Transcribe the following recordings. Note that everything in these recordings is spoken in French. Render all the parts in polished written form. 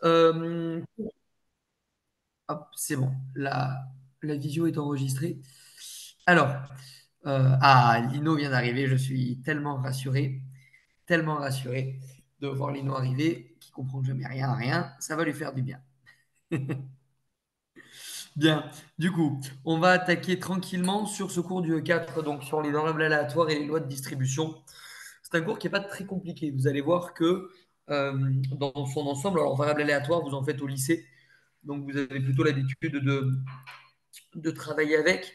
Euh, hop, c'est bon. La visio est enregistrée. Alors, Lino vient d'arriver. Je suis tellement rassuré de voir Lino arriver, qui comprend jamais rien à rien. Ça va lui faire du bien. Bien. Du coup, on va attaquer tranquillement sur ce cours du E4, donc sur les variables aléatoires et les lois de distribution. C'est un cours qui n'est pas très compliqué. Vous allez voir que dans son ensemble, alors variables aléatoires, vous en faites au lycée, donc vous avez plutôt l'habitude de travailler avec.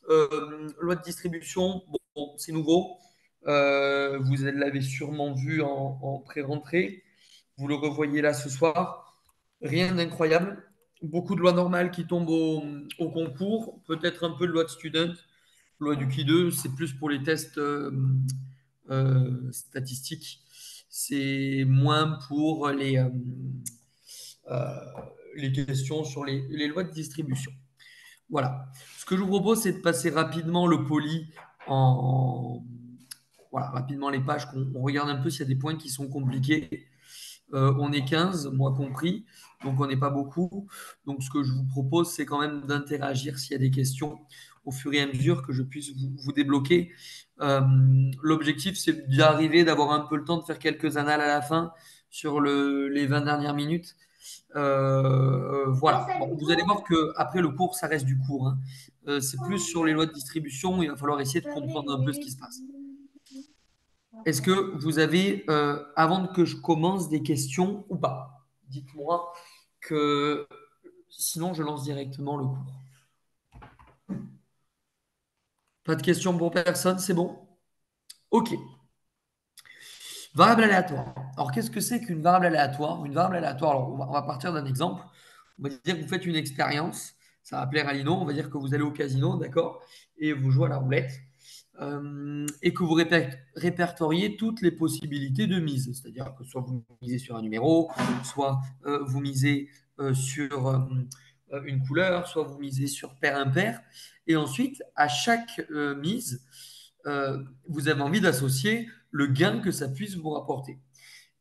Loi de distribution, bon, c'est nouveau. Vous l'avez sûrement vu en pré-rentrée. Vous le revoyez là ce soir. Rien d'incroyable. Beaucoup de lois normales qui tombent au concours. Peut-être un peu de loi de student. Loi du qui 2, c'est plus pour les tests statistiques. C'est moins pour euh, les questions sur les lois de distribution. Voilà. Ce que je vous propose, c'est de passer rapidement le poli en. Voilà, rapidement les pages, qu'on on regarde un peu s'il y a des points qui sont compliqués. On est 15, moi compris, donc on n'est pas beaucoup. Donc ce que je vous propose, c'est quand même d'interagir s'il y a des questions au fur et à mesure que je puisse vous débloquer. Euh, L'objectif, c'est d'arriver, d'avoir un peu le temps de faire quelques annales à la fin sur les 20 dernières minutes. Voilà. Bon, vous allez voir que après le cours, ça reste du cours, hein. C'est plus sur les lois de distribution. Il va falloir essayer de comprendre un peu ce qui se passe. Est-ce que vous avez, avant que je commence, des questions ou pas? Dites-moi que sinon je lance directement le cours. Pas de questions pour personne, c'est bon? Ok. Variable aléatoire. Alors, qu'est-ce que c'est qu'une variable aléatoire? Une variable aléatoire, alors on va partir d'un exemple. On va dire que vous faites une expérience, ça va plaire à Lino, on va dire que vous allez au casino, d'accord? Et vous jouez à la roulette. Et que vous répertoriez toutes les possibilités de mise. C'est-à-dire que soit vous misez sur un numéro, soit vous misez sur une couleur, soit vous misez sur paire impair. Et ensuite, à chaque mise, vous avez envie d'associer le gain que ça puisse vous rapporter.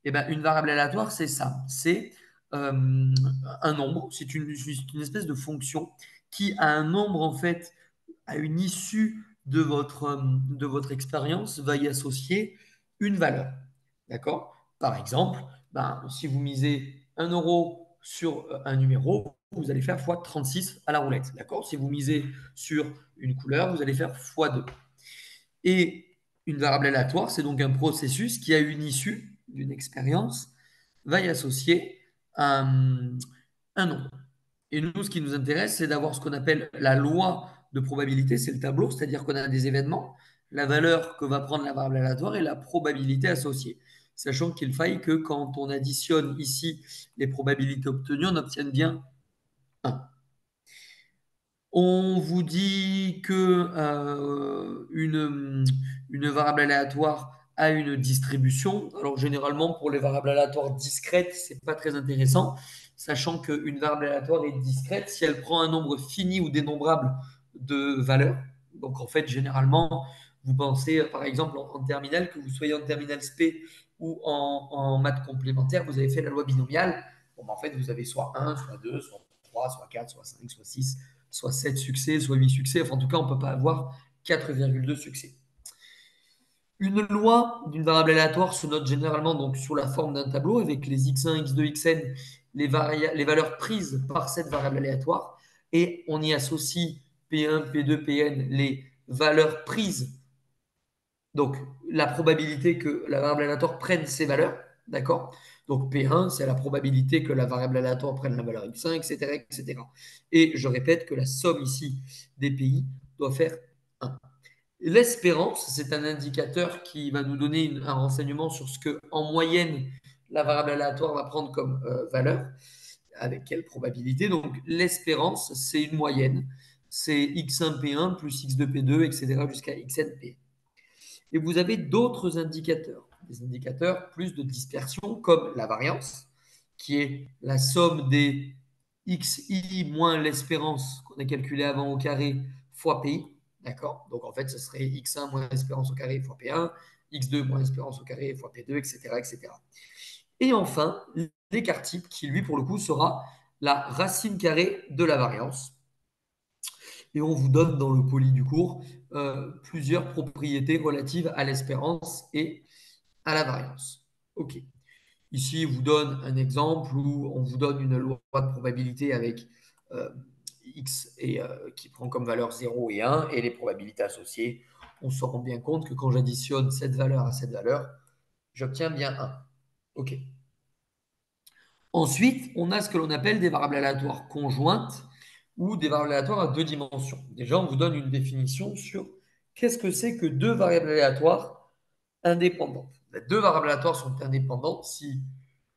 Et ben, une variable aléatoire, c'est ça. C'est un nombre, c'est une espèce de fonction qui a un nombre, en fait, à une issue de votre expérience, va y associer une valeur. D'accord? Par exemple, ben, si vous misez 1 euro sur un numéro, vous allez faire x36 à la roulette. D'accord? Si vous misez sur une couleur, vous allez faire x2. Et une variable aléatoire, c'est donc un processus qui a une issue d'une expérience, va y associer un nombre. Et nous, ce qui nous intéresse, c'est d'avoir ce qu'on appelle la loi de probabilité, c'est le tableau, c'est-à-dire qu'on a des événements, la valeur que va prendre la variable aléatoire et la probabilité associée. Sachant qu'il faille que quand on additionne ici les probabilités obtenues, on obtienne bien 1. On vous dit que une variable aléatoire a une distribution. Alors généralement, pour les variables aléatoires discrètes, c'est pas très intéressant, sachant qu'une variable aléatoire est discrète si elle prend un nombre fini ou dénombrable de valeurs. Donc en fait, généralement, vous pensez par exemple en terminale, que vous soyez en terminale SP ou en maths complémentaire, vous avez fait la loi binomiale. Bon, ben, en fait, vous avez soit 1, soit 2, soit 3, soit 4, soit 5, soit 6, soit 7 succès, soit 8 succès. Enfin, en tout cas, on ne peut pas avoir 4,2 succès. Une loi d'une variable aléatoire se note généralement donc sous la forme d'un tableau avec les x1, x2, xn, les valeurs prises par cette variable aléatoire. Et on y associe P1, P2, Pn, les valeurs prises. Donc, la probabilité que la variable aléatoire prenne ces valeurs, d'accord? Donc, P1, c'est la probabilité que la variable aléatoire prenne la valeur x1, etc., etc. Et je répète que la somme ici des pays doit faire 1. L'espérance, c'est un indicateur qui va nous donner un renseignement sur ce que, en moyenne, la variable aléatoire va prendre comme valeur, avec quelle probabilité. Donc, l'espérance, c'est une moyenne. C'est x1p1 plus x2p2, etc., jusqu'à xnp. Et vous avez d'autres indicateurs, des indicateurs plus de dispersion, comme la variance, qui est la somme des xi moins l'espérance qu'on a calculé avant au carré fois pi. D'accord? Donc en fait, ce serait x1 moins l'espérance au carré fois p1, x2 moins l'espérance au carré fois p2, etc., etc. Et enfin, l'écart type qui, lui, pour le coup, sera la racine carrée de la variance. Et on vous donne dans le poli du cours plusieurs propriétés relatives à l'espérance et à la variance. OK. Ici, il vous donne un exemple où on vous donne une loi de probabilité avec euh, x qui prend comme valeur 0 et 1 et les probabilités associées. On se rend bien compte que quand j'additionne cette valeur à cette valeur, j'obtiens bien 1. OK. Ensuite, on a ce que l'on appelle des variables aléatoires conjointes ou des variables aléatoires à deux dimensions. Déjà, on vous donne une définition sur qu'est-ce que c'est que deux variables aléatoires indépendantes. Les deux variables aléatoires sont indépendantes si,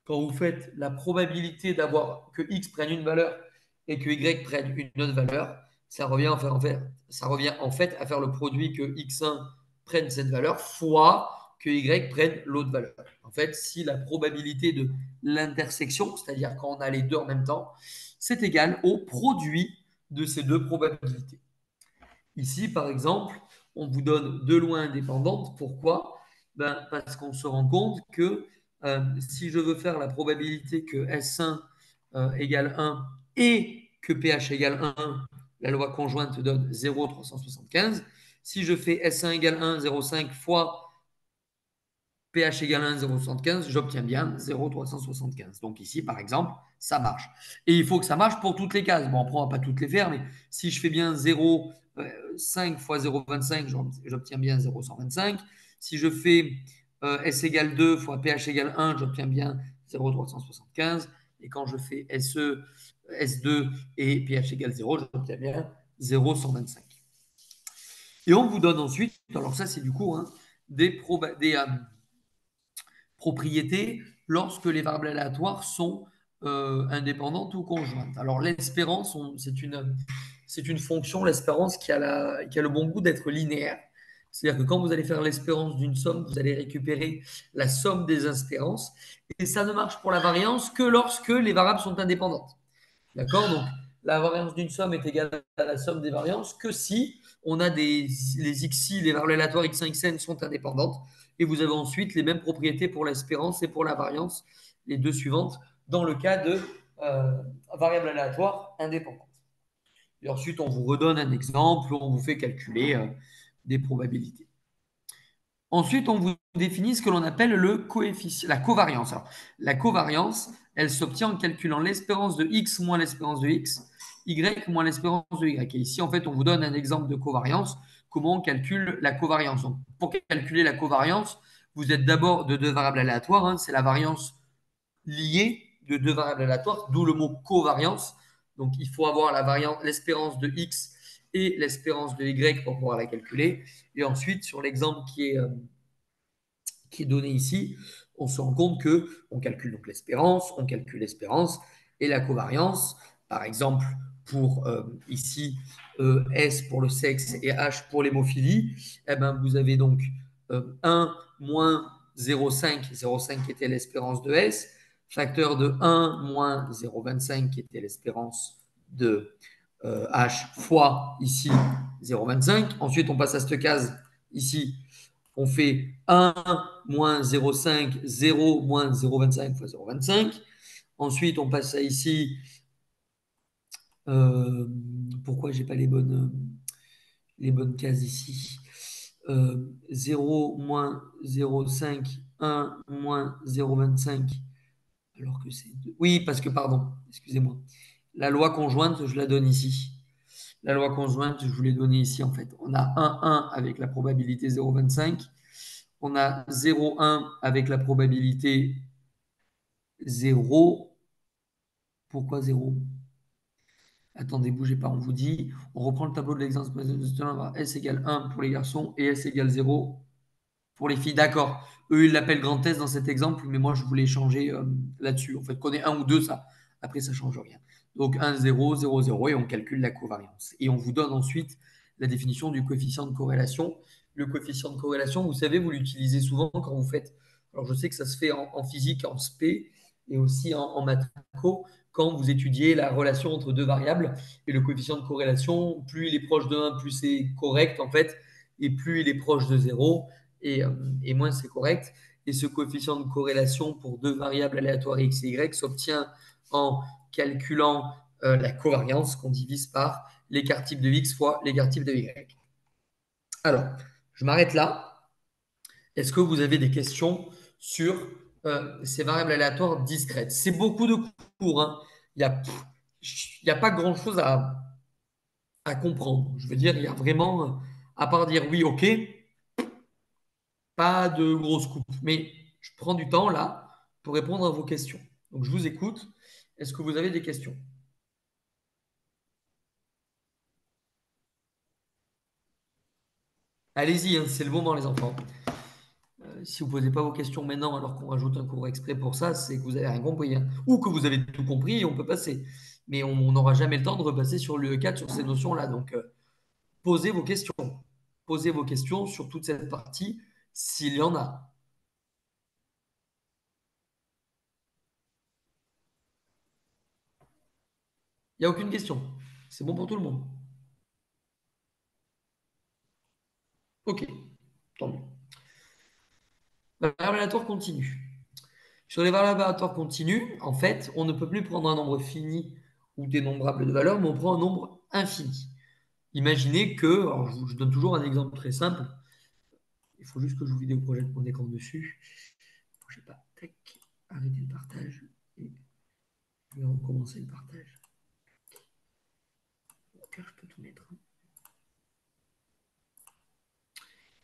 quand vous faites la probabilité d'avoir que x prenne une valeur et que y prenne une autre valeur, ça revient en fait à faire le produit que x1 prenne cette valeur fois que y prenne l'autre valeur. En fait, si la probabilité de l'intersection, c'est-à-dire quand on a les deux en même temps, c'est égal au produit de ces deux probabilités. Ici, par exemple, on vous donne deux lois indépendantes. Pourquoi? Parce qu'on se rend compte que si je veux faire la probabilité que S1 égale 1 et que PH égale 1, la loi conjointe donne 0,375. Si je fais S1 égale 1, 0,5 fois pH égale 1, 0,75, j'obtiens bien 0,375. Donc ici, par exemple, ça marche. Et il faut que ça marche pour toutes les cases. Bon, après, on ne va pas toutes les faire, mais si je fais bien 0,5 fois 0,25, j'obtiens bien 0,125. Si je fais S égale 2 fois pH égale 1, j'obtiens bien 0,375. Et quand je fais S2 et pH égale 0, j'obtiens bien 0,125. Et on vous donne ensuite, alors ça c'est du coup, hein, des propriétés lorsque les variables aléatoires sont indépendantes ou conjointes. Alors l'espérance, c'est une fonction, l'espérance, qui a le bon goût d'être linéaire. C'est-à-dire que quand vous allez faire l'espérance d'une somme, vous allez récupérer la somme des espérances. Et ça ne marche pour la variance que lorsque les variables sont indépendantes. D'accord? Donc, la variance d'une somme est égale à la somme des variances que si on a les xi, les variables aléatoires x1, xn sont indépendantes. Et vous avez ensuite les mêmes propriétés pour l'espérance et pour la variance, les deux suivantes, dans le cas de euh, variables aléatoires indépendantes. Et ensuite, on vous redonne un exemple où on vous fait calculer des probabilités. Ensuite, on vous définit ce que l'on appelle le coefficient, la covariance. Alors, la covariance, elle s'obtient en calculant l'espérance de x moins l'espérance de x, y moins l'espérance de y. Et ici, en fait, on vous donne un exemple de covariance, comment on calcule la covariance. Donc, pour calculer la covariance, vous êtes d'abord de deux variables aléatoires, hein, c'est la variance liée de deux variables aléatoires, d'où le mot covariance. Donc, il faut avoir l'espérance de x et l'espérance de y pour pouvoir la calculer. Et ensuite, sur l'exemple qui est donné ici, on se rend compte que on calcule donc l'espérance, on calcule l'espérance et la covariance. Par exemple, pour ici S pour le sexe et H pour l'hémophilie, eh ben, vous avez donc 1 moins 0,5, 0,5 qui était l'espérance de S, facteur de 1 moins 0,25 qui était l'espérance de H fois ici 0,25. Ensuite, on passe à cette case ici, on fait 1 moins 0,5, 0 moins 0,25 fois 0,25. Ensuite, on passe à ici. Euh, pourquoi j'ai pas les bonnes cases ici 0 moins 0,5, 1 moins 0,25, alors que c'est 2. Oui, parce que, pardon, excusez-moi. La loi conjointe, je la donne ici. La loi conjointe, je vous l'ai donnée ici, en fait. On a 1 avec la probabilité 0,25. On a 0,1 avec la probabilité 0. Pourquoi 0? Attendez, bougez pas, on vous dit. On reprend le tableau de l'exemple. S égale 1 pour les garçons et S égale 0 pour les filles. D'accord. Eux, ils l'appellent grand S dans cet exemple, mais moi, je voulais changer là-dessus. En fait, qu'on ait un ou deux, ça. Après, ça ne change rien. Donc 1, 0, 0, 0, et on calcule la covariance. Et on vous donne ensuite la définition du coefficient de corrélation. Le coefficient de corrélation, vous savez, vous l'utilisez souvent quand vous faites. Alors, je sais que ça se fait en physique, en SP, et aussi en maths co, quand vous étudiez la relation entre deux variables. Et le coefficient de corrélation, plus il est proche de 1, plus c'est correct, en fait, et plus il est proche de 0, et moins c'est correct. Et ce coefficient de corrélation pour deux variables aléatoires x et y s'obtient en calculant la covariance qu'on divise par l'écart type de x fois l'écart type de y. Alors, je m'arrête là. Est-ce que vous avez des questions sur ces variables aléatoires discrètes? C'est beaucoup de cours, hein. Il n'y a pas grand-chose à comprendre. Je veux dire, il y a vraiment, à part dire oui, ok, pas de grosse coupe. Mais je prends du temps là pour répondre à vos questions. Donc, je vous écoute. Est-ce que vous avez des questions? Allez-y, hein, c'est le moment, les enfants. Si vous ne posez pas vos questions maintenant, alors qu'on rajoute un cours exprès pour ça, c'est que vous n'avez rien compris, hein. Ou que vous avez tout compris et on peut passer. Mais on n'aura jamais le temps de repasser sur le 4 sur ces notions-là. Donc, posez vos questions. Posez vos questions sur toute cette partie, s'il y en a. Il n'y a aucune question. C'est bon pour tout le monde. Ok, tant mieux. Variable aléatoire continue. Sur les variables aléatoires continues, en fait, on ne peut plus prendre un nombre fini ou dénombrable de valeurs, mais on prend un nombre infini. Imaginez que, alors je donne toujours un exemple très simple, il faut juste que je vous vidéoprojette mon écran dessus. Je ne sais pas, tac, arrêter le partage et je vais recommencer le partage. Car je peux tout mettre.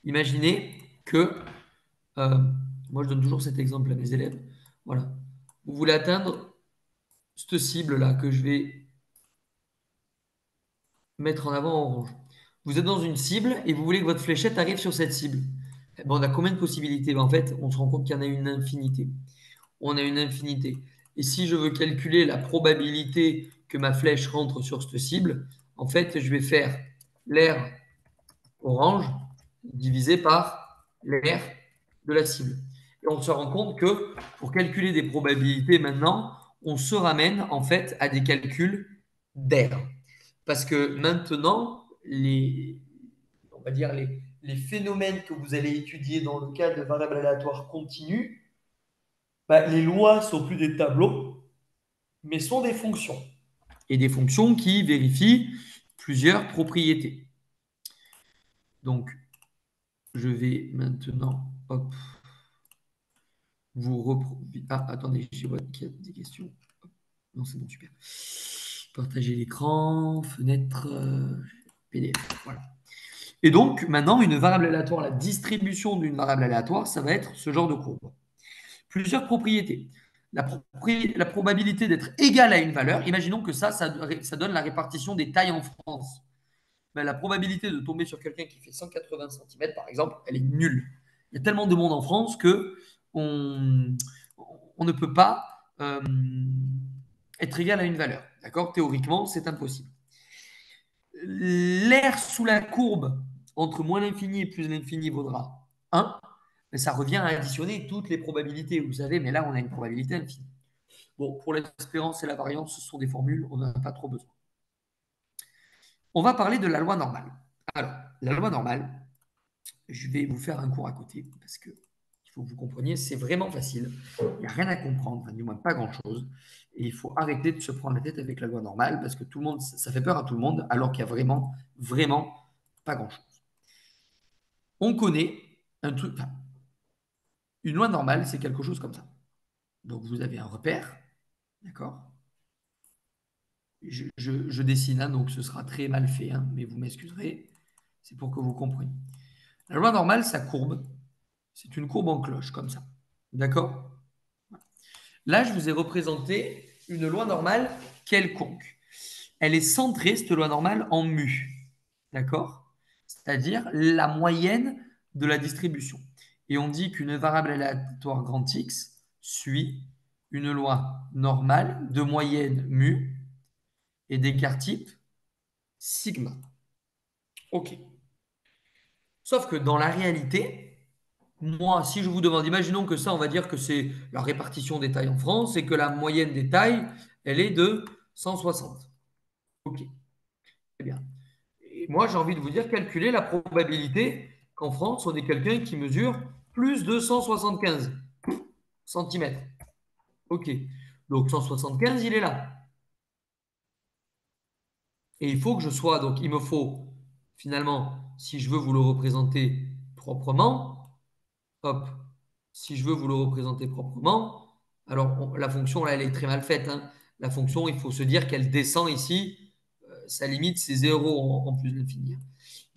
Imaginez que, euh, moi je donne toujours cet exemple à mes élèves, voilà, vous voulez atteindre cette cible-là que je vais mettre en avant en orange. Vous êtes dans une cible et vous voulez que votre fléchette arrive sur cette cible. Eh ben, on a combien de possibilités? Ben, en fait, on se rend compte qu'il y en a une infinité. On a une infinité. Et si je veux calculer la probabilité que ma flèche rentre sur cette cible, en fait, je vais faire l'air orange divisé par l'air de la cible. Et on se rend compte que pour calculer des probabilités maintenant, on se ramène en fait à des calculs d'air. Parce que maintenant, on va dire les phénomènes que vous allez étudier dans le cadre de variables aléatoires continues, bah, les lois sont plus des tableaux, mais sont des fonctions. Et des fonctions qui vérifient plusieurs propriétés. Donc, je vais maintenant, hop, vous reproduire. Ah, attendez, je vois qu'il y a des questions. Non, c'est bon, super. Partager l'écran, fenêtre, PDF. Voilà. Et donc, maintenant, une variable aléatoire, la distribution d'une variable aléatoire, ça va être ce genre de courbe. Plusieurs propriétés. La probabilité d'être égale à une valeur, imaginons que ça donne la répartition des tailles en France. Ben, la probabilité de tomber sur quelqu'un qui fait 180 cm, par exemple, elle est nulle. Il y a tellement de monde en France que on ne peut pas être égal à une valeur. D'accord? Théoriquement, c'est impossible. L'air sous la courbe entre moins l'infini et plus l'infini vaudra 1. Mais ça revient à additionner toutes les probabilités, vous savez, mais là, on a une probabilité infinie. Bon, pour l'espérance et la variance, ce sont des formules, on n'en a pas trop besoin. On va parler de la loi normale. Alors, la loi normale, je vais vous faire un cours à côté parce que il faut que vous compreniez, c'est vraiment facile. Il n'y a rien à comprendre, enfin, du moins pas grand-chose. Et il faut arrêter de se prendre la tête avec la loi normale parce que tout le monde, ça fait peur à tout le monde alors qu'il y a vraiment, vraiment pas grand-chose. On connaît un truc, enfin, une loi normale, c'est quelque chose comme ça. Donc vous avez un repère, d'accord? Je dessine, hein, donc ce sera très mal fait, hein, mais vous m'excuserez, c'est pour que vous compreniez. La loi normale, sa courbe, c'est une courbe en cloche, comme ça. D'accord? Là, je vous ai représenté une loi normale quelconque. Elle est centrée, cette loi normale, en mu. D'accord? C'est-à-dire la moyenne de la distribution. Et on dit qu'une variable aléatoire grand X suit une loi normale de moyenne mu et d'écart type sigma. OK. Sauf que dans la réalité, moi, si je vous demande, imaginons que ça, on va dire que c'est la répartition des tailles en France et que la moyenne des tailles, elle est de 160. OK. Très bien. Et moi, j'ai envie de vous dire, calculer la probabilité qu'en France, on ait quelqu'un qui mesure plus 275 centimètres. OK. Donc 175, il est là. Et il faut que je sois, donc il me faut finalement, si je veux vous le représenter proprement, hop, si je veux vous le représenter proprement, alors la fonction là, elle est très mal faite, hein. La fonction, il faut se dire qu'elle descend ici, sa limite c'est 0 en plus de l'infini.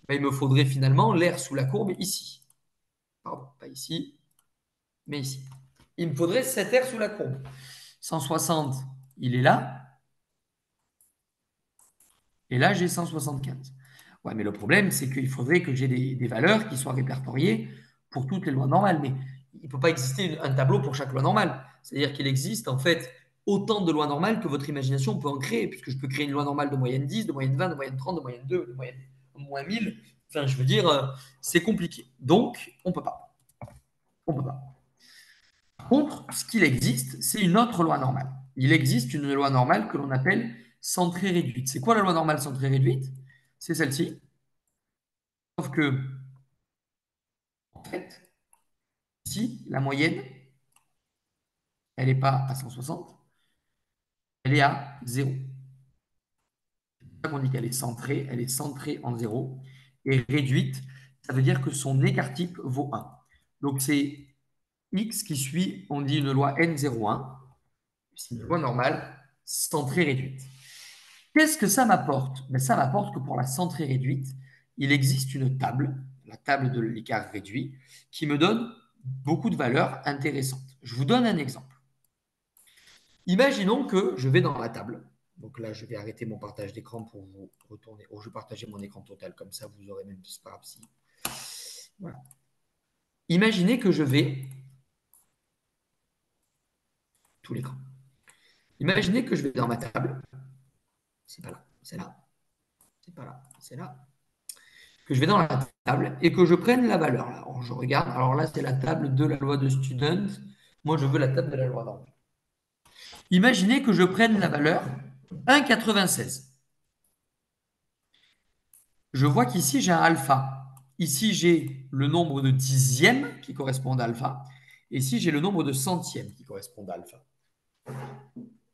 Ben, il me faudrait finalement l'air sous la courbe ici. Pardon, pas ici, mais ici. Il me faudrait cet air sous la courbe. 160, il est là. Et là, j'ai 175. Ouais, mais le problème, c'est qu'il faudrait que j'ai des valeurs qui soient répertoriées pour toutes les lois normales. Mais il ne peut pas exister un tableau pour chaque loi normale. C'est-à-dire qu'il existe en fait autant de lois normales que votre imagination peut en créer, puisque je peux créer une loi normale de moyenne 10, de moyenne 20, de moyenne 30, de moyenne 2, de moyenne moins 1000. Enfin, je veux dire, c'est compliqué. Donc, on ne peut pas. On peut pas. Par contre, ce qu'il existe, c'est une autre loi normale. Il existe une loi normale que l'on appelle centrée réduite. C'est quoi la loi normale centrée réduite? C'est celle-ci. Sauf que, en fait, ici, la moyenne, elle n'est pas à 160, elle est à 0. C'est pour ça qu'on dit qu'elle est centrée en 0. Et réduite, ça veut dire que son écart type vaut 1. Donc c'est x qui suit, on dit une loi n01. C'est une loi normale centrée réduite. Qu'est-ce que ça m'apporte? Ben, ça m'apporte que pour la centrée réduite, il existe une table, la table de l'écart réduit, qui me donne beaucoup de valeurs intéressantes. Je vous donne un exemple. Imaginons que je vais dans la table. Donc là, je vais arrêter mon partage d'écran pour vous retourner. Oh, je vais partager mon écran total, comme ça, vous aurez même pas grave si. Voilà. Imaginez que je vais tout l'écran. Imaginez que je vais dans ma table. C'est pas là, c'est là. C'est pas là, c'est là. Que je vais dans la table et que je prenne la valeur. Alors, je regarde. Alors là, c'est la table de la loi de student. Moi, je veux la table de la loi normale. Imaginez que je prenne la valeur 1,96. Je vois qu'ici, j'ai un alpha. Ici, j'ai le nombre de dixièmes qui correspondent à alpha. Et ici, j'ai le nombre de centièmes qui correspondent à alpha.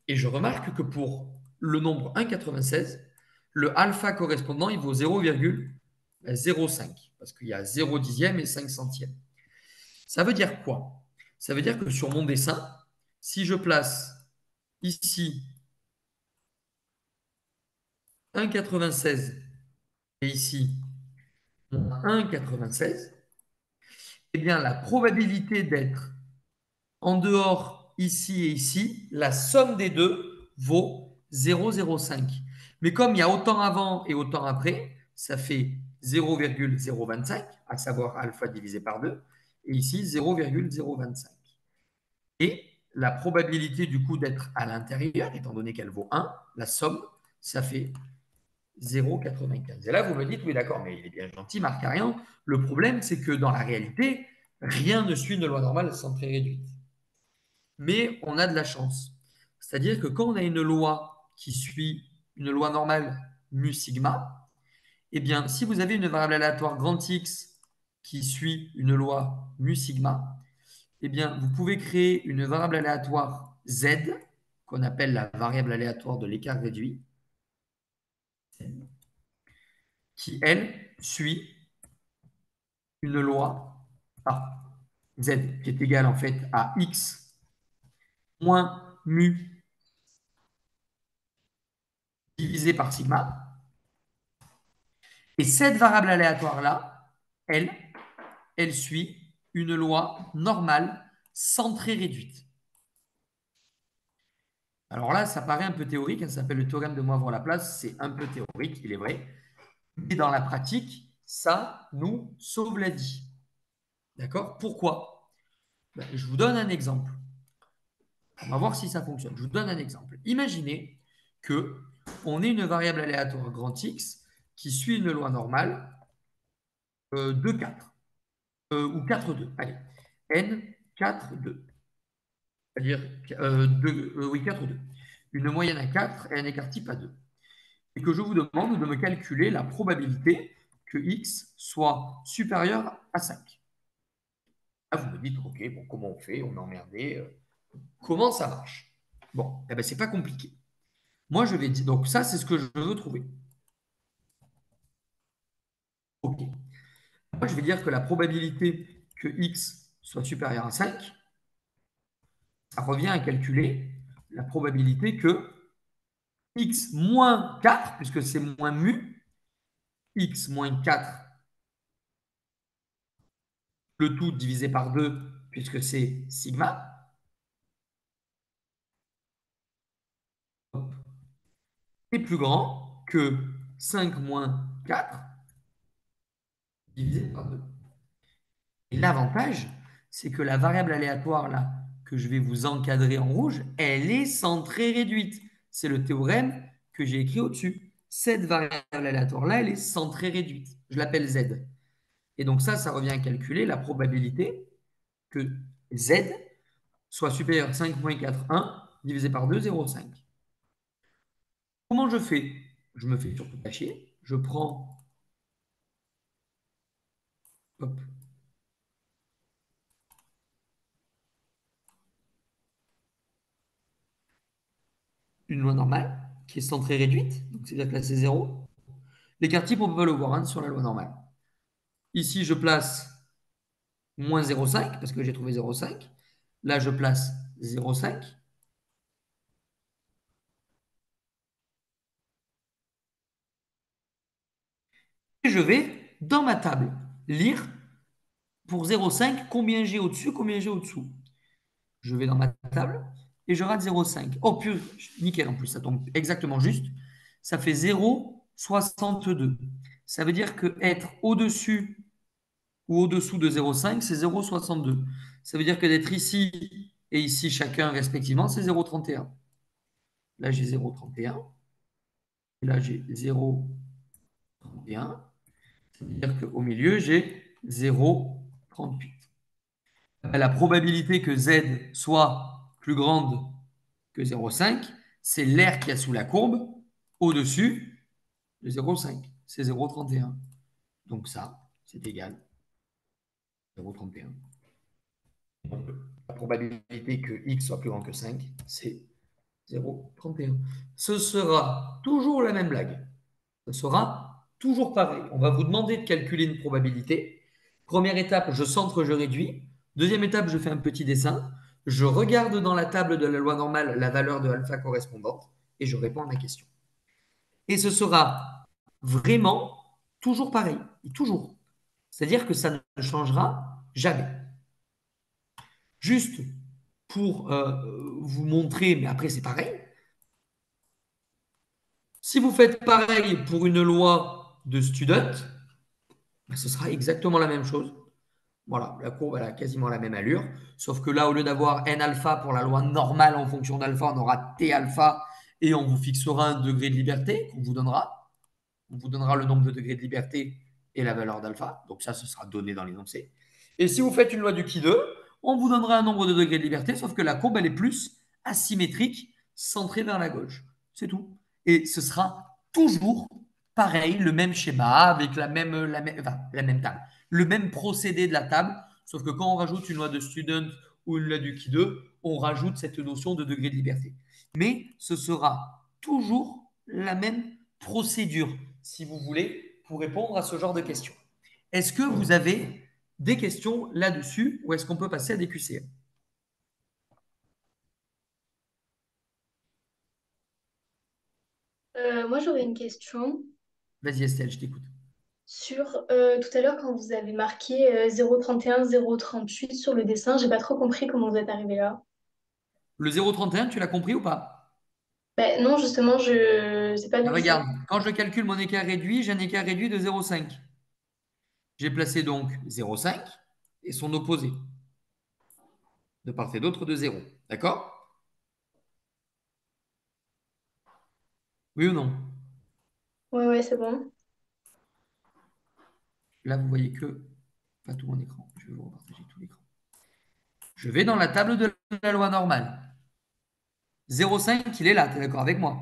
Et je remarque que pour le nombre 1,96, le alpha correspondant, il vaut 0,05. Parce qu'il y a 0 dixième et 5 centièmes. Ça veut dire quoi? Ça veut dire que sur mon dessin, si je place ici 1,96 et ici 1,96, eh bien la probabilité d'être en dehors ici et ici, la somme des deux vaut 0,05. Mais comme il y a autant avant et autant après, ça fait 0,025, à savoir alpha divisé par 2, et ici 0,025. Et la probabilité du coup d'être à l'intérieur, étant donné qu'elle vaut 1, la somme, ça fait 0,95. Et là, vous me dites, oui, d'accord, mais il est bien gentil, Marc Arian. Le problème, c'est que dans la réalité, rien ne suit une loi normale centrée réduite. Mais on a de la chance. C'est-à-dire que quand on a une loi qui suit une loi normale mu sigma, eh bien, si vous avez une variable aléatoire grand X qui suit une loi mu sigma, eh bien, vous pouvez créer une variable aléatoire Z, qu'on appelle la variable aléatoire de l'écart réduit, qui, elle, suit une loi A, Z, qui est égale en fait à X moins mu divisé par sigma. Et cette variable aléatoire-là, elle suit une loi normale centrée réduite. Alors là, ça paraît un peu théorique, ça s'appelle le théorème de Moivre-Laplace, c'est un peu théorique, il est vrai. Mais dans la pratique, ça nous sauve la vie. D'accord? Pourquoi? Ben, je vous donne un exemple. On va voir si ça fonctionne. Je vous donne un exemple. Imaginez que on ait une variable aléatoire grand X qui suit une loi normale de 4 ou 4, 2. Allez, n 4, 2. C'est-à-dire oui, 4, 2. Une moyenne à 4 et un écart type à 2. Et que je vous demande de me calculer la probabilité que x soit supérieur à 5. Là, vous me dites, OK, bon, comment on fait? On est emmerdé. Comment ça marche? Bon, eh ben, c'est pas compliqué. Moi, je vais dire, donc ça, c'est ce que je veux trouver. OK. Moi, je vais dire que la probabilité que x soit supérieur à 5, ça revient à calculer la probabilité que x moins 4, puisque c'est moins mu, x moins 4, le tout divisé par 2, puisque c'est sigma, est plus grand que 5 moins 4 divisé par 2. Et l'avantage, c'est que la variable aléatoire là, que je vais vous encadrer en rouge, elle est centrée réduite. C'est le théorème que j'ai écrit au-dessus. Cette variable aléatoire-là, elle est centrée réduite. Je l'appelle Z. Et donc ça revient à calculer la probabilité que Z soit supérieur à 5 moins 4, 1, divisé par 2, 0,5. Comment je fais? Je me fais surtout pas chier. Je prends hop, une loi normale qui est centrée réduite, donc c'est-à-dire que là c'est 0. L'écart type, on ne peut pas le voir hein, sur la loi normale. Ici, je place moins 0,5 parce que j'ai trouvé 0,5. Là, je place 0,5. Et je vais, dans ma table, lire pour 0,5 combien j'ai au-dessus, combien j'ai au-dessous. Je vais dans ma table et je rate 0,5. Oh, purée, nickel en plus, ça tombe exactement juste. Ça fait 0,62. Ça veut dire que être au-dessus ou au-dessous de 0,5, c'est 0,62. Ça veut dire que d'être ici et ici, chacun respectivement, c'est 0,31. Là, j'ai 0,31. Et là, j'ai 0,31. C'est-à-dire qu'au milieu, j'ai 0,38. La probabilité que Z soit plus grande que 0,5, c'est l'air qu'il y a sous la courbe au-dessus de 0,5. C'est 0,31. Donc ça, c'est égal à 0,31. La probabilité que x soit plus grand que 5, c'est 0,31. Ce sera toujours la même blague. Ce sera toujours pareil. On va vous demander de calculer une probabilité. Première étape, je centre, je réduis. Deuxième étape, je fais un petit dessin. Je regarde dans la table de la loi normale la valeur de alpha correspondante et je réponds à ma question. Et ce sera vraiment toujours pareil. Toujours. C'est-à-dire que ça ne changera jamais. Juste pour vous montrer, mais après c'est pareil. Si vous faites pareil pour une loi de student, ben, ce sera exactement la même chose. Voilà, la courbe elle a quasiment la même allure, sauf que là, au lieu d'avoir n alpha pour la loi normale en fonction d'alpha, on aura t alpha et on vous fixera un degré de liberté qu'on vous donnera. On vous donnera le nombre de degrés de liberté et la valeur d'alpha. Donc ça, ce sera donné dans l'énoncé. Et si vous faites une loi du qui 2, on vous donnera un nombre de degrés de liberté, sauf que la courbe, elle est plus asymétrique, centrée vers la gauche. C'est tout. Et ce sera toujours pareil, le même schéma, avec la même table, le même procédé de la table, sauf que quand on rajoute une loi de student ou une loi du qui 2, on rajoute cette notion de degré de liberté. Mais ce sera toujours la même procédure, si vous voulez, pour répondre à ce genre de questions. Est-ce que vous avez des questions là-dessus ou est-ce qu'on peut passer à des QCM? Moi, j'aurais une question Vas-y Estelle, je t'écoute. sur tout à l'heure quand vous avez marqué 0,31, 0,38 sur le dessin. J'ai pas trop compris comment vous êtes arrivé là. Le 0,31, tu l'as compris ou pas? Ben, non, justement, je sais pas Ah, d'où ça. regarde, quand je calcule mon écart réduit, j'ai un écart réduit de 0,5. J'ai placé donc 0,5 et son opposé, de part et d'autre de 0. D'accord? Oui ou non? Ouais, ouais, c'est bon. Là, vous voyez que pas tout mon écran. Je vais vous repartager tout l'écran. Je vais dans la table de la loi normale. 0,5, il est là, tu es d'accord avec moi?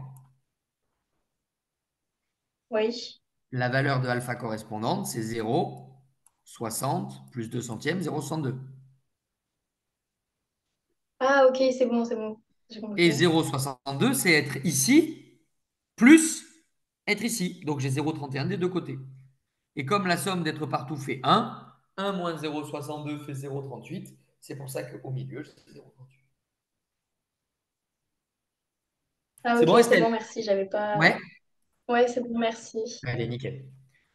Oui. La valeur de alpha correspondante, c'est 0,60 plus 2 centièmes, 0,62. Ah, ok, c'est bon, c'est bon. J'ai Et compris. 0,62, c'est être ici plus être ici. Donc j'ai 0,31 des deux côtés. Et comme la somme d'être partout fait 1 moins 0,62 fait 0,38. C'est pour ça qu'au milieu, c'est 0,38. Ah, C'est ok, bon, c'est Estelle? bon, merci. J'avais pas. Ouais. Ouais, c'est bon, merci. Allez, nickel.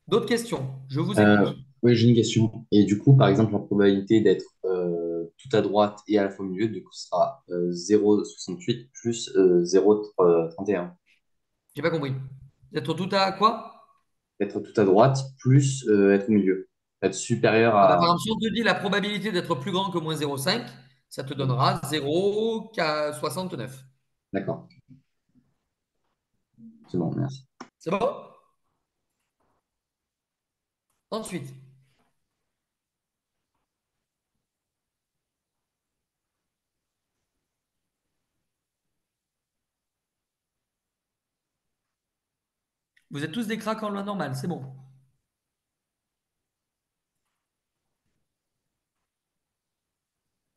D'autres questions? Je vous écoute. Euh, oui, j'ai une question. Et du coup, par exemple, la probabilité d'être tout à droite et à la fois au milieu, du coup, ce sera 0,68 plus 0,31. J'ai pas compris. D'être tout à quoi? Être tout à droite plus être au milieu. Être supérieur Ah bah, par à... exemple, si on te dit la probabilité d'être plus grand que moins 0,5, ça te donnera 0,69. D'accord, c'est bon, merci. C'est bon? Ensuite, vous êtes tous des cracks en loi normale, c'est bon.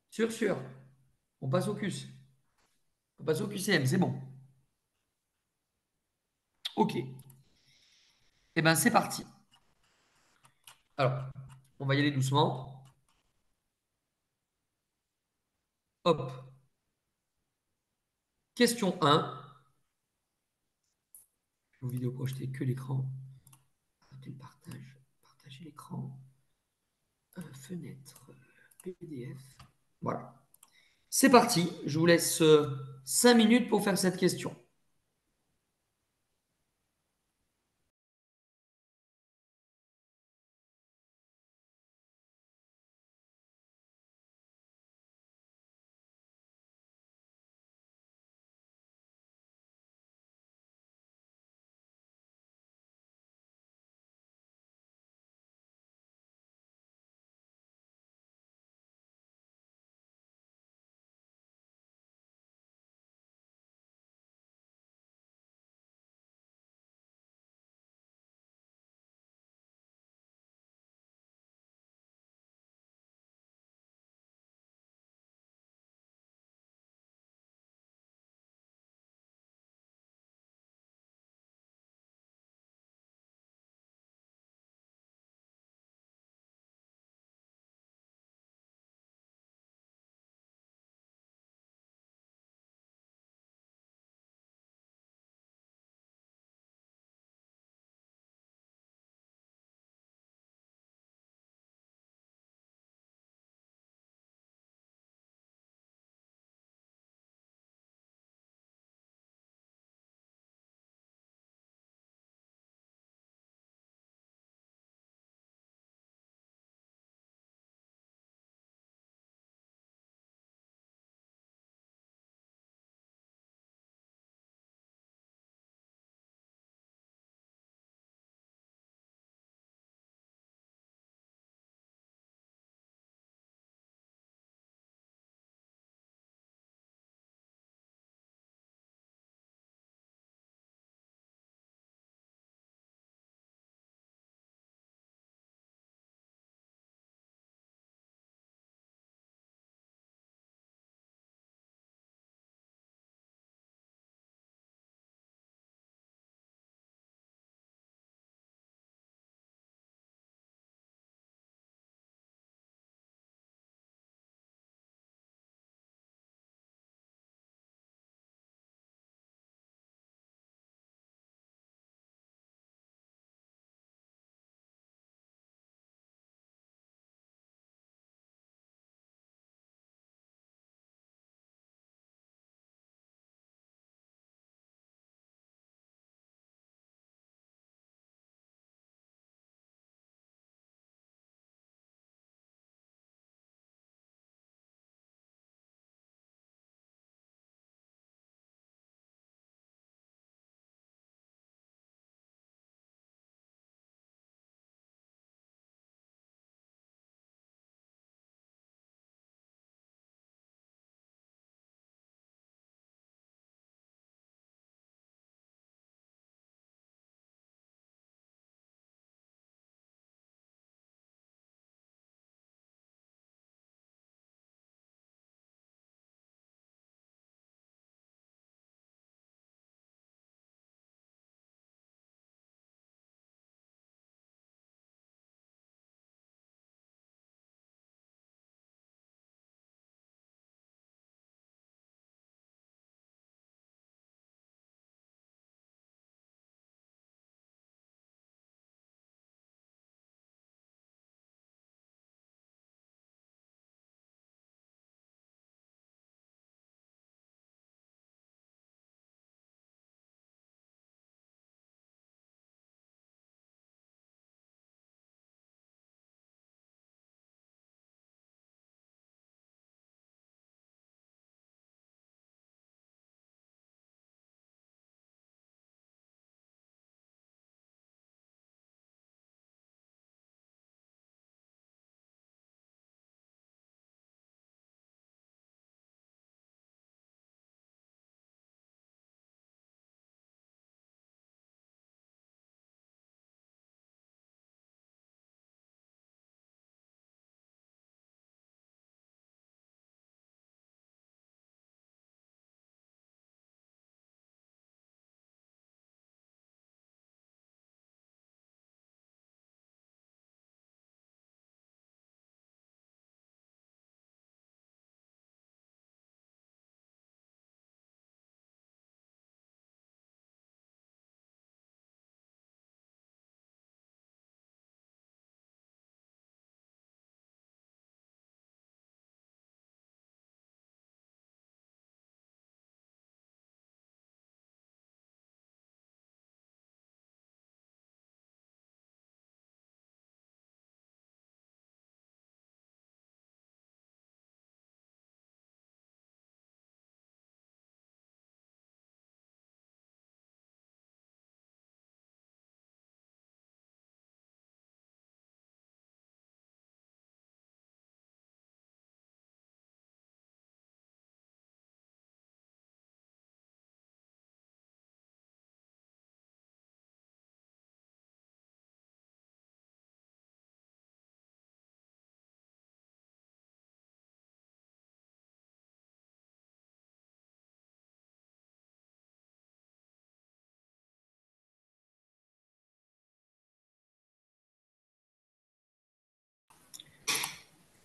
Sûr, sûr. On passe au CUS. On passe au QCM, c'est bon. Ok. Eh bien, c'est parti. Alors, on va y aller doucement. Hop. Question 1. Vos vidéos projetées que l'écran. Arrêtez le partage. Partagez l'écran. Fenêtre. PDF. Voilà. C'est parti. Je vous laisse 5 minutes pour faire cette question.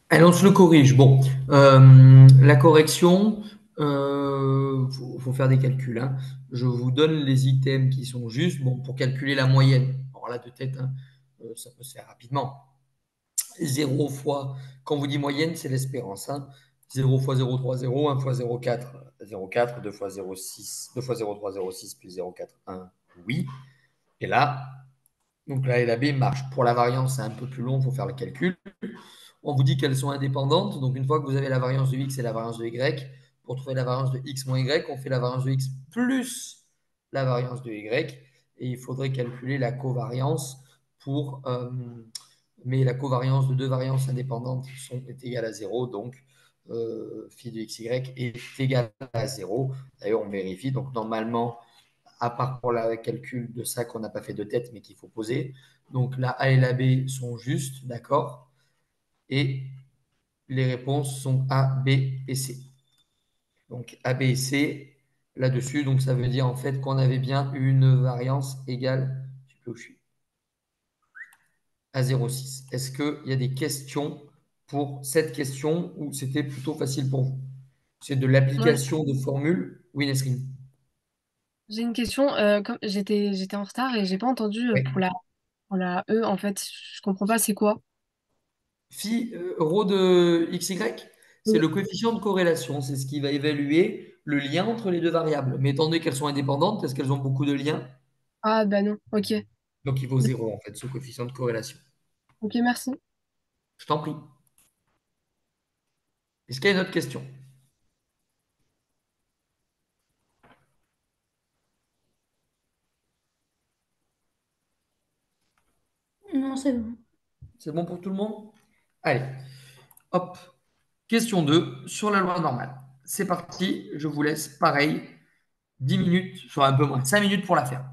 Allez, on se le corrige. Bon, la correction, faut faire des calculs, hein. Je vous donne les items qui sont justes. Bon, pour calculer la moyenne, alors là, de tête, hein, ça peut se faire rapidement. 0 fois, quand vous dit moyenne, c'est l'espérance, hein. 0 fois 0,3, 0, 1 fois 0,4, 0,4, 2 fois 0,6, 2 fois 0,3, 0,6, plus 0,4, 1, oui. Et là, donc la L et la B marche. Pour la variance, c'est un peu plus long, il faut faire le calcul. On vous dit qu'elles sont indépendantes. Donc, une fois que vous avez la variance de x et la variance de y, pour trouver la variance de x moins y, on fait la variance de x plus la variance de y. Et il faudrait calculer la covariance pour. Mais la covariance de deux variances indépendantes est égale à 0. Donc, phi de xy est égal à 0. D'ailleurs, on vérifie. Donc, normalement, à part pour le calcul de ça qu'on n'a pas fait de tête, mais qu'il faut poser. Donc, la A et la B sont justes, d'accord? Et les réponses sont A, B et C. Donc A, B et C là-dessus. Donc ça veut dire en fait qu'on avait bien une variance égale, je sais plus où je suis, à 0,6. Est-ce qu'il y a des questions pour cette question ou c'était plutôt facile pour vous? C'est de Moi, l'application de formules. Oui, Nesrine. j'ai une question. Comme j'étais en retard et j'ai pas entendu Oui. pour la E, en fait. Je comprends pas, c'est quoi? Phi rho de xy, c'est Oui. le coefficient de corrélation. C'est ce qui va évaluer le lien entre les deux variables. Mais étant donné qu'elles sont indépendantes, est-ce qu'elles ont beaucoup de liens? Ah, bah non. Ok. Donc il vaut 0 en fait, ce coefficient de corrélation. Ok, merci. Je t'en prie. Est-ce qu'il y a une autre question? Non, c'est bon. C'est bon pour tout le monde? Allez, hop. Question 2 sur la loi normale. C'est parti, je vous laisse pareil, 10 minutes, soit un peu moins, 5 minutes pour la faire.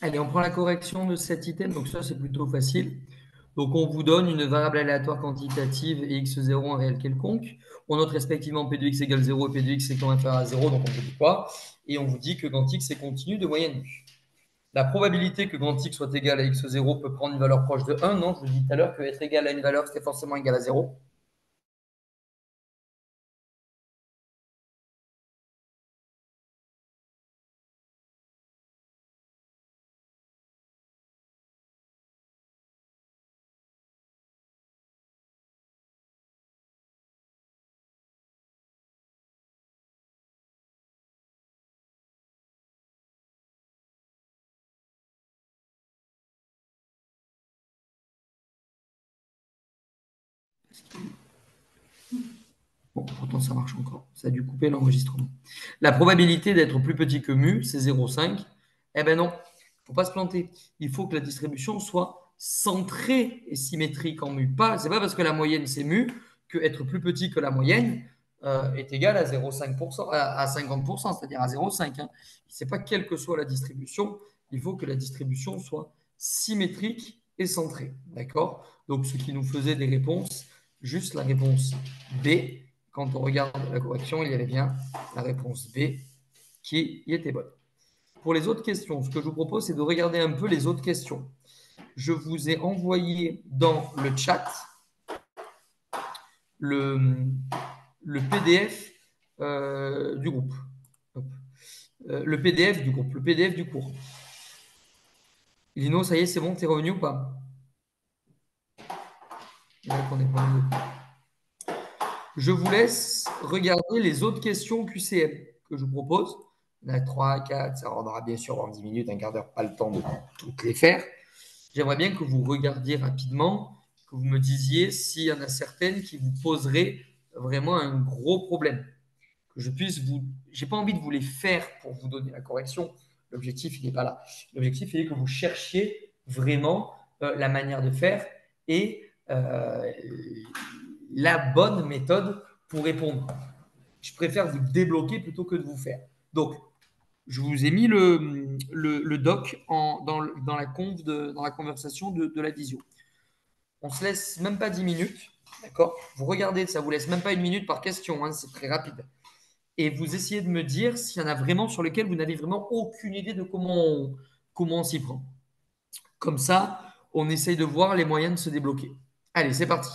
Allez, on prend la correction de cet item, donc ça c'est plutôt facile. Donc on vous donne une variable aléatoire quantitative et x0 un réel quelconque. On note respectivement p de x égale 0 et p de x étant inférieur à 0, donc on vous dit quoi? Et on vous dit que quand x est continu de moyenne mue. La probabilité que grand x soit égal à x0 peut prendre une valeur proche de 1, non? Je vous dis tout à l'heure que être égal à une valeur, c'était forcément égal à 0. Bon, pourtant ça marche encore. Ça a dû couper l'enregistrement. La probabilité d'être plus petit que mu, c'est 0,5. Eh ben non, il ne faut pas se planter. Il faut que la distribution soit centrée et symétrique en mu. C'est pas parce que la moyenne c'est mu que être plus petit que la moyenne est égal à 0,5%, à 50%, c'est-à-dire à 0,5. Hein. C'est pas quelle que soit la distribution, il faut que la distribution soit symétrique et centrée. D'accord? Donc ce qui nous faisait des réponses, juste la réponse B. Quand on regarde la correction, il y avait bien la réponse B qui y était bonne. Pour les autres questions, ce que je vous propose, c'est de regarder un peu les autres questions. Je vous ai envoyé dans le chat le, le PDF du groupe. Le PDF du groupe, le PDF du cours. Lino, ça y est, c'est bon, t'es revenu ou pas? Je vous laisse regarder les autres questions QCM que je vous propose. Il y en a 3, 4, ça rendra bien sûr en 10 minutes, un quart d'heure, pas le temps de toutes les faire. J'aimerais bien que vous regardiez rapidement, que vous me disiez s'il y en a certaines qui vous poseraient vraiment un gros problème. Que je puisse vous. Je n'ai pas envie de vous les faire pour vous donner la correction. L'objectif, il n'est pas là. L'objectif, il est que vous cherchiez vraiment la manière de faire et la bonne méthode pour répondre. Je préfère vous débloquer plutôt que de vous faire. Donc, je vous ai mis le doc dans la dans la conversation de la visio. On se laisse même pas 10 minutes, d'accord? Vous regardez, ça vous laisse même pas une minute par question, hein, c'est très rapide. Et vous essayez de me dire s'il y en a vraiment sur lesquels vous n'avez vraiment aucune idée de comment on s'y prend. Comme ça, on essaye de voir les moyens de se débloquer. Allez, c'est parti.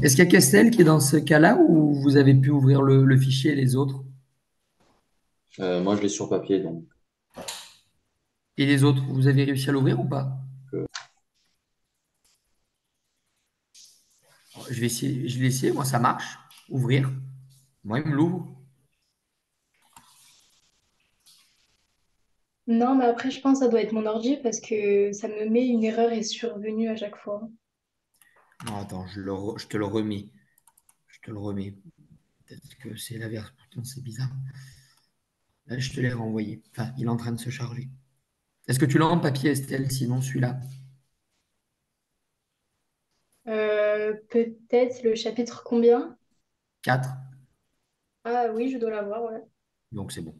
Est-ce qu'il y a Castel qui est dans ce cas-là ou vous avez pu ouvrir le fichier et les autres? Moi, je l'ai sur papier, donc Et les autres, vous avez réussi à l'ouvrir ou pas? euh, Je vais essayer, moi ça marche. Ouvrir. Moi, il me l'ouvre. Non, mais après, je pense que ça doit être mon ordi parce que ça me met une erreur est survenue à chaque fois. Non, attends, je te le remets. Je te le remets. Peut-être que c'est la version. Putain, c'est bizarre. Là, je te l'ai renvoyé. Enfin, il est en train de se charger. Est-ce que tu l'as en papier, Estelle? Sinon, celui-là. Peut-être le chapitre combien? 4. Ah oui, je dois l'avoir, ouais. Donc, c'est bon.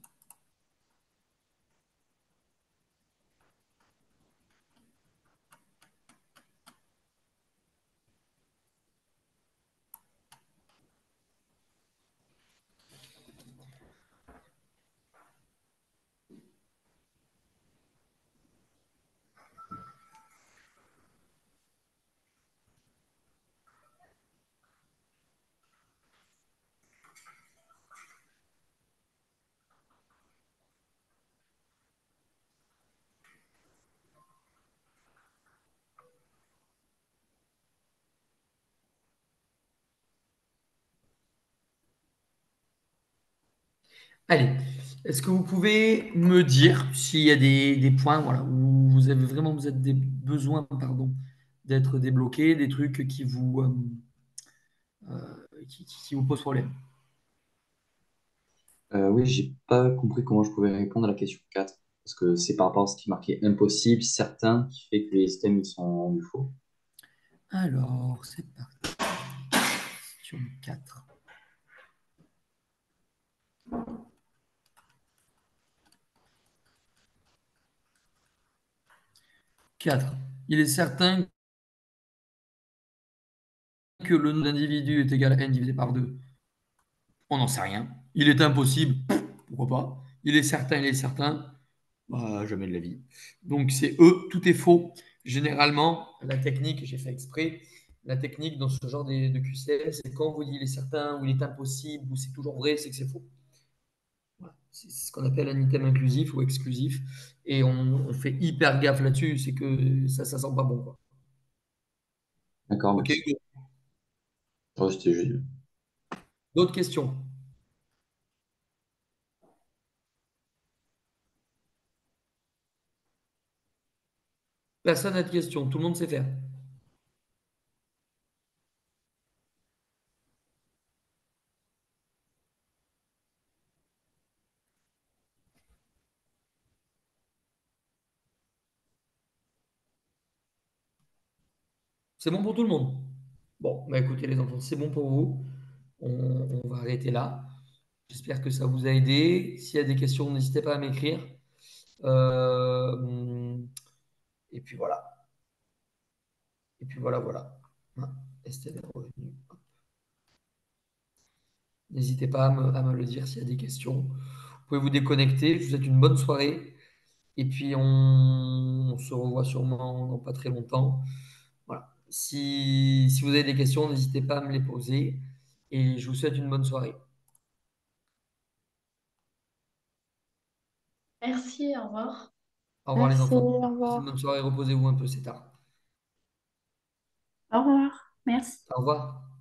Allez. Est-ce que vous pouvez me dire s'il y a des points voilà, où vous avez vraiment vous êtes des besoins pardon, d'être débloqués, des trucs qui vous posent problème? oui, j'ai pas compris comment je pouvais répondre à la question 4 parce que c'est par rapport à ce qui marquait impossible, certain, qui fait que les systèmes ils sont rendus faux. Alors, c'est parti. Question 4. 4. Il est certain que le nombre d'individus est égal à n divisé par 2. On n'en sait rien. Il est impossible. Pourquoi pas? Il est certain. Bah, jamais de la vie. Donc c'est eux, tout est faux. Généralement, la technique, j'ai fait exprès, la technique dans ce genre de QCM, c'est quand on vous dit il est certain ou il est impossible ou c'est toujours vrai, c'est que c'est faux. Voilà. C'est ce qu'on appelle un item inclusif ou exclusif. Et on fait hyper gaffe là-dessus, c'est que ça sent pas bon, quoi. D'accord, Ok, merci. Oh, c'était juste. d'autres questions? Personne n'a de questions, tout le monde sait faire. C'est bon pour tout le monde? Bon, bah écoutez les enfants, c'est bon pour vous. On va arrêter là. J'espère que ça vous a aidé. S'il y a des questions, n'hésitez pas à m'écrire. Euh, et puis voilà. Et puis voilà, voilà. Ah, Estelle est revenue. N'hésitez pas à me le dire s'il y a des questions. Vous pouvez vous déconnecter. Je vous souhaite une bonne soirée. Et puis on se revoit sûrement dans pas très longtemps. Voilà. Si vous avez des questions, n'hésitez pas à me les poser. Et je vous souhaite une bonne soirée. Merci, au revoir. Au revoir les Merci, enfants. au Passez une revoir. bonne soirée, reposez-vous un peu, c'est tard. Au revoir. Merci. Au revoir.